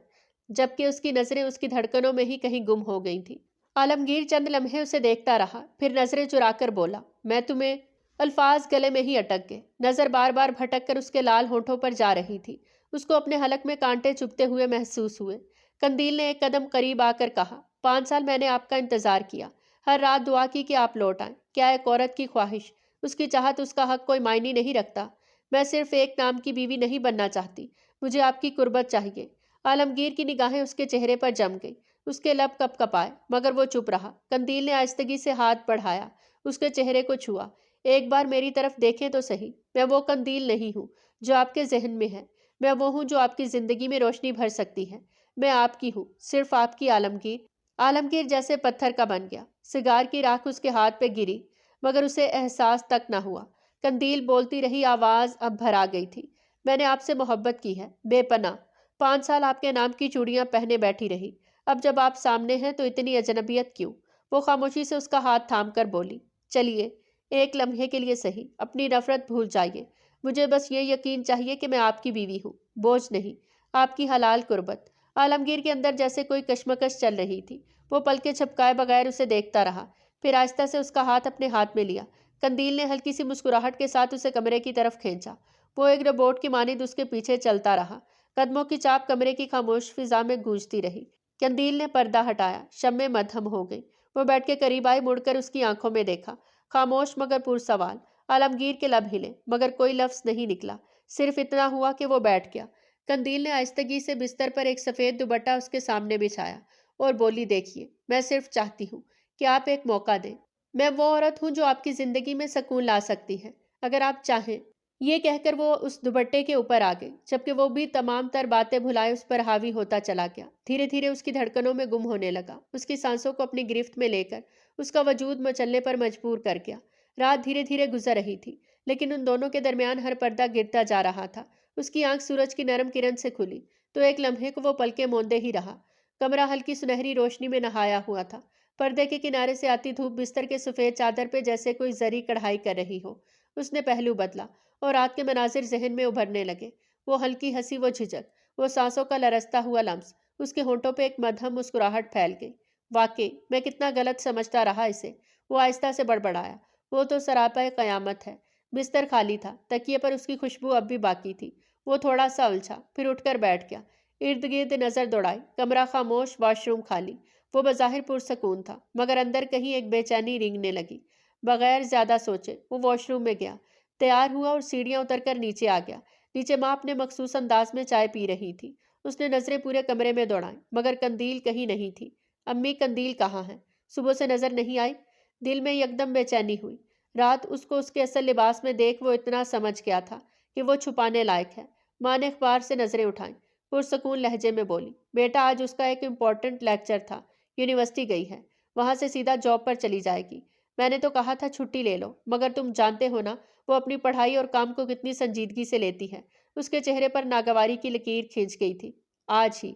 S1: جبکہ اس کی نظریں اس کی دھڑکنوں میں ہی کہیں گم ہو گئی تھیں۔ عالمگیر چند لمحے اسے دیکھتا رہا، پھر نظریں چرا کر بولا، میں تمہیں… الفاظ گلے میں ہی اٹک گئے، نظر بار بار بھٹک کر اس کے لال ہونٹوں پر جا رہی تھی۔ اس کو اپنے حلق میں کانٹے چبھتے ہوئے محسوس ہوئے۔ قندیل نے ایک قدم قریب آ کر کہا، 5 سال میں نے آپ کا انتظار کیا، ہر رات دعا کی کہ آپ لوٹ آئیں۔ کیا ایک عورت کی خواہش، اس کی چاہت، اس کا حق کوئی معنی نہیں رکھتا؟ میں صرف ایک نام کی بیوی نہیں بننا چاہتی، مجھے آپ کی قربت چاہیے۔ عالمگیر کی نگاہیں اس کے چہرے پر جم گئی، اس کے لب کپ کپائے مگر وہ چپ رہا۔ قندیل نے آہستگی سے ہاتھ بڑھایا، اس کے چہرے کو چھوا۔ ایک بار میری طرف دیکھیں تو صحیح، میں وہ قندیل نہیں ہوں جو آپ کے ذہن میں ہے، میں وہ ہوں جو آپ کی زندگی میں روشنی بھر سکتی ہے۔ میں آپ کی ہوں، صرف آپ کی عالمگیر۔ عالمگیر جیسے پتھر کا بن گیا۔ سگار کی راکھ اس کے ہاتھ پہ گری مگر اسے احساس تک نہ ہوا۔ قندیل بولتی رہی، آواز اب بھر آ گئی تھی۔ میں نے آپ سے محبت کی ہے، بے پناہ۔ 5 سال آپ کے نام کی چوڑیاں پہنے بیٹھی رہی، اب جب آپ سامنے ہیں تو اتنی اجنبیت کیوں؟ وہ خاموشی سے اس کا ہاتھ تھام کر بولی، چلیے ایک لمحے کے لیے صحیح اپنی نفرت بھول جائیے۔ مجھے بس یہ یقین چاہیے کہ میں آپ کی بیوی ہوں، بوجھ نہیں، آپ کی حلال قربت۔ عالمگیر کے اندر جیسے کوئی کشمکش چل رہی تھی۔ وہ پلکیں جھپکائے بغیر اسے دیکھتا رہا، پھر آہستہ سے اس کا ہاتھ اپنے ہاتھ میں لیا۔ قندیل نے ہلکی سی مسکراہٹ کے ساتھ اسے کمرے کی طرف کھینچا۔ وہ ایک روبوٹ کی مانند اس کے پیچھے چلتا رہا۔ قدموں کی چاپ کمرے کی خاموش فضا میں گونجتی رہی۔ قندیل نے پردہ ہٹایا، شمع مدھم ہو گئی۔ وہ بیٹھ کے قریب آئی، مڑ کر اس کی آنکھوں میں دیکھا، خاموش مگر پرسوال۔ عالمگیر کے لب ہلے مگر کوئی لفظ نہیں نکلا، صرف اتنا ہوا کہ وہ بیٹھ گیا۔ قندیل نے آہستگی سے بستر پر ایک سفید دوپٹہ اس کے سامنے بچھایا اور بولی، دیکھیے میں صرف چاہتی ہوں کہ آپ ایک موقع دیں۔ میں وہ عورت ہوں جو آپ کی زندگی میں سکون لا سکتی ہے اگر آپ چاہیں۔ یہ کہہ کر وہ اس دوپٹے کے اوپر آ گئی، جبکہ وہ بھی تمام تر باتیں بھلائے اس پر حاوی ہوتا چلا گیا۔ دھیرے دھیرے اس کی دھڑکنوں میں گم ہونے لگا، اس کی سانسوں کو اپنی گرفت میں لے کر اس کا وجود مچلنے پر مجبور کر گیا۔ رات دھیرے دھیرے گزر رہی تھی، لیکن ان دونوں کے درمیان ہر پردہ گرتا جا رہا تھا۔ اس کی آنکھ سورج کی نرم کرن سے کھلی تو ایک لمحے کو وہ پلکیں موندے ہی رہا۔ کمرہ ہلکی سنہری روشنی میں نہایا ہوا تھا۔ پردے کے کنارے سے آتی دھوپ بستر کے سفید چادر پہ جیسے کوئی زری کڑھائی کر رہی ہو۔ اس نے پہلو بدلا اور رات کے مناظر ذہن میں ابھرنے لگے۔ وہ ہلکی ہنسی، وہ جھجک، وہ سانسوں کا لرزتا ہوا لمس۔ اس کے ہونٹوں پہ ایک مدھم مسکراہٹ پھیل گئی۔ واقعی میں کتنا غلط سمجھتا رہا اسے، وہ آہستہ سے بڑبڑایا۔ وہ تو سراپا قیامت ہے۔ بستر خالی تھا، تکیے پر اس کی خوشبو اب بھی باقی تھی۔ وہ تھوڑا سا الجھا، پھر اٹھ کر بیٹھ گیا۔ ارد گرد نظر دوڑائی، کمرہ خاموش، واش روم خالی۔ وہ بظاہر پرسکون تھا مگر اندر کہیں ایک بے چینی رینگنے لگی۔ بغیر زیادہ سوچے وہ واش روم میں گیا، تیار ہوا اور سیڑھیاں اتر کر نیچے آ گیا۔ نیچے ماں اپنے مخصوص انداز میں چائے پی رہی تھی۔ اس نے نظریں پورے کمرے میں دوڑائیں مگر قندیل کہیں نہیں تھی۔ امی، قندیل کہاں ہے؟ صبح سے نظر نہیں آئی؟ دل میں یکدم بے چینی ہوئی۔ رات اس کو اس کے اصل لباس میں دیکھ وہ اتنا سمجھ گیا تھا کہ وہ چھپانے لائق ہے۔ ماں نے اخبار سے نظریں اٹھائیں، پرسکون لہجے میں بولی، بیٹا آج اس کا ایک امپورٹنٹ لیکچر تھا، یونیورسٹی گئی ہے، وہاں سے سیدھا جاب پر چلی جائے گی۔ میں نے تو کہا تھا چھٹی لے لو، مگر تم جانتے ہو نا وہ اپنی پڑھائی اور کام کو کتنی سنجیدگی سے لیتی ہے۔ اس کے چہرے پر ناگواری کی لکیر کھنچ گئی تھی۔ آج ہی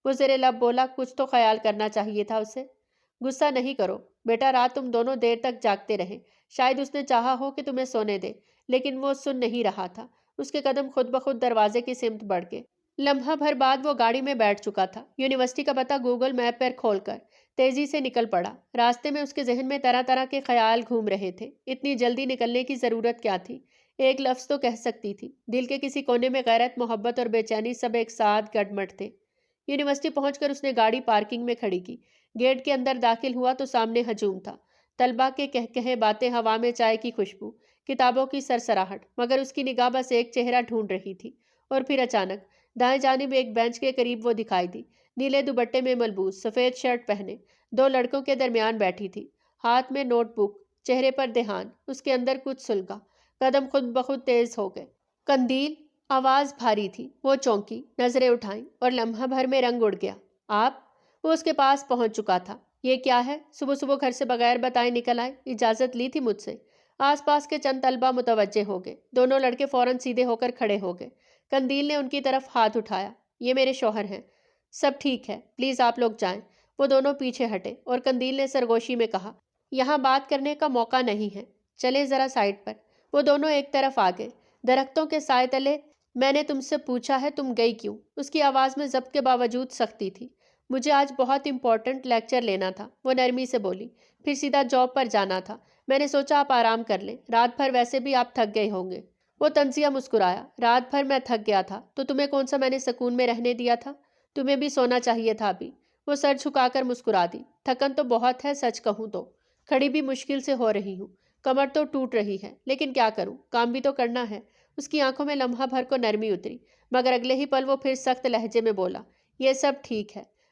S1: وہ زیر لب بولا، کچھ تو خیال کرنا چاہیے تھا اسے۔ غصہ نہیں کرو بیٹا، رات تم دونوں دیر تک جاگتے رہے، شاید اس نے چاہا ہو کہ تمہیں سونے دے، لیکن وہ سن نہیں رہا تھا۔ اس کے قدم خود بخود دروازے کی سمت بڑھ گئے۔ لمحہ بھر بعد وہ گاڑی میں بیٹھ چکا تھا، یونیورسٹی کا پتہ گوگل میپ پر کھول کر تیزی سے نکل پڑا۔ راستے میں اس کے ذہن میں طرح طرح کے خیال گھوم رہے تھے۔ اتنی جلدی نکلنے کی ضرورت کیا تھی؟ ایک لفظ تو کہہ سکتی تھی۔ دل کے کسی کونے میں غیرت، محبت اور بے چینی سب ایک ساتھ گڈمٹ تھے۔ یونیورسٹی پہنچ کر اس نے گاڑی پارکنگ میں کھڑی کی۔ گیٹ کے اندر داخل ہوا تو سامنے ہجوم تھا، طلبہ کے کہے باتیں، ہوا میں چائے کی خوشبو، کتابوں کی سرسراہٹ، مگر اس کی نگاہ بس ایک چہرہ ڈھونڈ رہی تھی۔ اور پھر اچانک دائیں جانب ایک بینچ کے قریب وہ دکھائی دی، نیلے دوپٹے میں ملبوس، سفید شرٹ پہنے، 2 لڑکوں کے درمیان بیٹھی تھی، ہاتھ میں نوٹ بک، چہرے پر دھیان، اس کے اندر کچھ سلگا۔ قدم خود بخود تیز ہو گئے۔ قندیل! آواز بھاری تھی۔ وہ چونکی، نظریں اٹھائیں اور لمحہ بھر میں رنگ اڑ گیا۔ آپ؟ وہ اس کے پاس پہنچ چکا تھا۔ یہ کیا ہے؟ صبح صبح گھر سے بغیر بتائے نکل آئے، اجازت لی تھی مجھ سے؟ آس پاس کے چند طلبہ متوجہ ہو گئے۔ دونوں لڑکے فوراً سیدھے ہو کر کھڑے ہو گئے۔ قندیل نے ان کی طرف ہاتھ اٹھایا، یہ میرے شوہر ہیں۔ سب ٹھیک ہے، پلیز آپ لوگ جائیں۔ وہ دونوں پیچھے ہٹے اور قندیل نے سرگوشی میں کہا، یہاں بات کرنے کا موقع نہیں ہے، چلیں ذرا سائڈ پر۔ وہ دونوں ایک طرف آ گئے، درختوں کے سائے تلے۔ میں نے تم سے پوچھا ہے تم گئی کیوں؟ اس کی آواز میں ضبط کے باوجود سختی تھی۔ مجھے آج بہت امپورٹنٹ لیکچر لینا تھا، وہ نرمی سے بولی، پھر سیدھا جاب پر جانا تھا۔ میں نے سوچا آپ آرام کر لیں، رات بھر ویسے بھی آپ تھک گئے ہوں گے۔ وہ طنزیہ مسکرایا، رات بھر میں تھک گیا تھا تو تمہیں کون سا میں نے سکون میں رہنے دیا تھا؟ تمہیں بھی سونا چاہیے تھا ابھی۔ وہ سر جھکا کر مسکرا دی، تھکن تو بہت ہے، سچ کہوں تو کھڑی بھی مشکل سے ہو رہی ہوں، کمر تو ٹوٹ رہی ہے، لیکن کیا کروں، کام بھی تو کرنا ہے۔ اس کی آنکھوں میں لمحہ بھر کو نرمی اتری، مگر اگلے ہی پل وہ پھر سخت لہجے میں بولا، یہ سب ٹھیک ہے،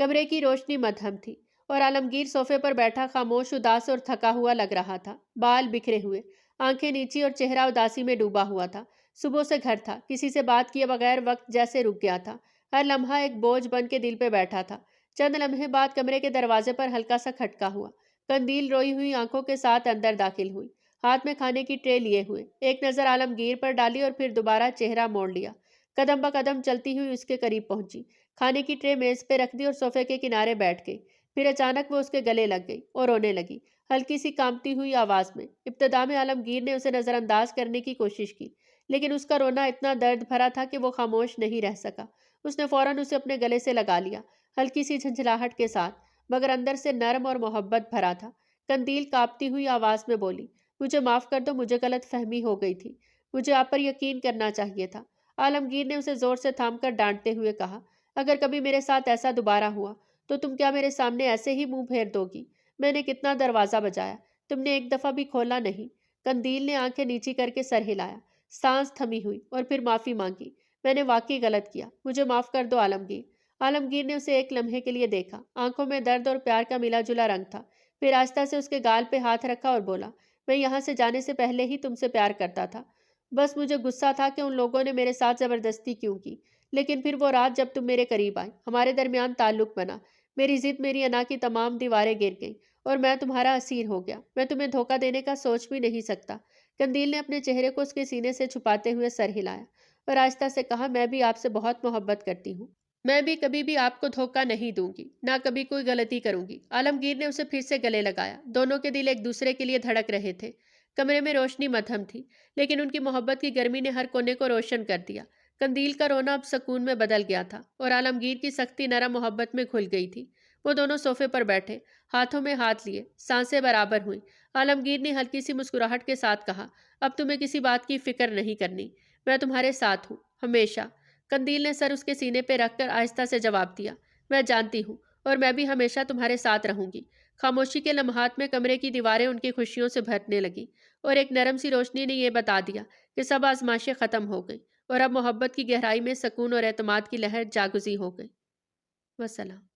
S1: کمرے کی روشنی مدھم تھی اور عالمگیر صوفے پر بیٹھا خاموش، اداس اور تھکا ہوا لگ رہا تھا۔ بال بکھرے ہوئے، آنکھیں نیچی اور چہرہ اداسی میں ڈوبا ہوا تھا۔ صبح سے گھر تھا، کسی سے بات کیے بغیر وقت جیسے رک گیا تھا۔ ہر لمحہ ایک بوجھ بن کے دل پہ بیٹھا تھا۔ چند لمحے بعد کمرے کے دروازے پر ہلکا سا کھٹکا ہوا۔ قندیل روئی ہوئی آنکھوں کے ساتھ اندر داخل ہوئی، ہاتھ میں کھانے کی ٹرے لیے ہوئے۔ ایک نظر عالمگیر پر ڈالی اور پھر دوبارہ چہرہ موڑ لیا۔ قدم بقدم چلتی ہوئی اس کے قریب پہنچی، کھانے کی ٹرے میز پہ رکھ دی اور صوفے کے کنارے بیٹھ گئی۔ پھر اچانک وہ اس کے گلے لگ گئی اور رونے لگی، ہلکی سی کانپتی ہوئی آواز میں۔ ابتدا میں عالمگیر نے اسے نظر انداز کرنے کی کوشش کی، لیکن اس کا رونا اتنا درد بھرا تھا کہ وہ خاموش نہیں رہ سکا۔ اس نے فوراً اسے اپنے گلے سے لگا لیا، ہلکی سی جھنجھلاہٹ کے ساتھ، مگر اندر سے نرم اور محبت بھرا تھا۔ قندیل کانپتی ہوئی آواز میں بولی، مجھے معاف کر دو، مجھے غلط فہمی ہو گئی تھی، مجھے آپ پر یقین کرنا چاہیے تھا۔ عالمگیر نے اسے زور سے تھام کر ڈانٹتے ہوئے کہا، اگر کبھی میرے ساتھ ایسا دوبارہ ہوا تو تم کیا میرے سامنے ایسے ہی منہ پھیر دو گی؟ میں نے کتنا دروازہ بجایا، تم نے ایک دفعہ بھی کھولا نہیں۔ قندیل نے آنکھیں نیچی کر کے سر ہلایا، سانس تھمی ہوئی اور پھر معافی مانگی۔ میں نے واقعی غلط کیا، مجھے معاف کر دو عالمگیر۔ عالمگیر نے اسے ایک لمحے کے لیے دیکھا، آنکھوں میں درد اور پیار کا ملا جلا رنگ تھا۔ پھر آہستہ سے اس کے گال پہ ہاتھ رکھا اور بولا، میں یہاں سے جانے سے پہلے ہی تم سے پیار کرتا تھا، بس مجھے غصہ تھا کہ ان لوگوں نے میرے ساتھ زبردستی کیوں کی۔ لیکن پھر وہ رات جب تم میرے قریب آئی، ہمارے درمیان تعلق بنا، میری ضد، میری انا کی تمام دیواریں گر گئیں اور میں تمہارا اسیر ہو گیا۔ میں تمہیں دھوکہ دینے کا سوچ بھی نہیں سکتا۔ قندیل نے اپنے چہرے کو اس کے سینے سے چھپاتے ہوئے سر ہلایا اور آہستہ سے کہا، میں بھی آپ سے بہت محبت کرتی ہوں، میں بھی کبھی بھی آپ کو دھوکہ نہیں دوں گی، نہ کبھی کوئی غلطی کروں گی۔ عالمگیر نے اسے پھر سے گلے لگایا، دونوں کے دل ایک دوسرے کے لیے دھڑک رہے تھے۔ کمرے میں روشنی مدھم تھی، لیکن ان کی محبت کی گرمی نے ہر کونے کو روشن کر دیا۔ قندیل کا رونا اب سکون میں بدل گیا تھا اور عالمگیر کی سختی نرم محبت میں کھل گئی تھی۔ وہ دونوں صوفے پر بیٹھے، ہاتھوں میں ہاتھ لیے، سانسیں برابر ہوئیں۔ عالمگیر نے ہلکی سی مسکراہٹ کے ساتھ کہا، اب تمہیں کسی بات کی فکر نہیں کرنی، میں تمہارے ساتھ ہوں، ہمیشہ۔ قندیل نے سر اس کے سینے پہ رکھ کر آہستہ سے جواب دیا، میں جانتی ہوں، اور میں بھی ہمیشہ تمہارے ساتھ رہوں گی۔ خاموشی کے لمحات میں کمرے کی دیواریں ان کی خوشیوں سے بھرنے لگیں اور ایک نرم سی روشنی نے یہ بتا دیا کہ سب آزمائشیں ختم ہو گئیں اور اب محبت کی گہرائی میں سکون اور اعتماد کی لہر جاگزی ہو گئی۔ وسلام۔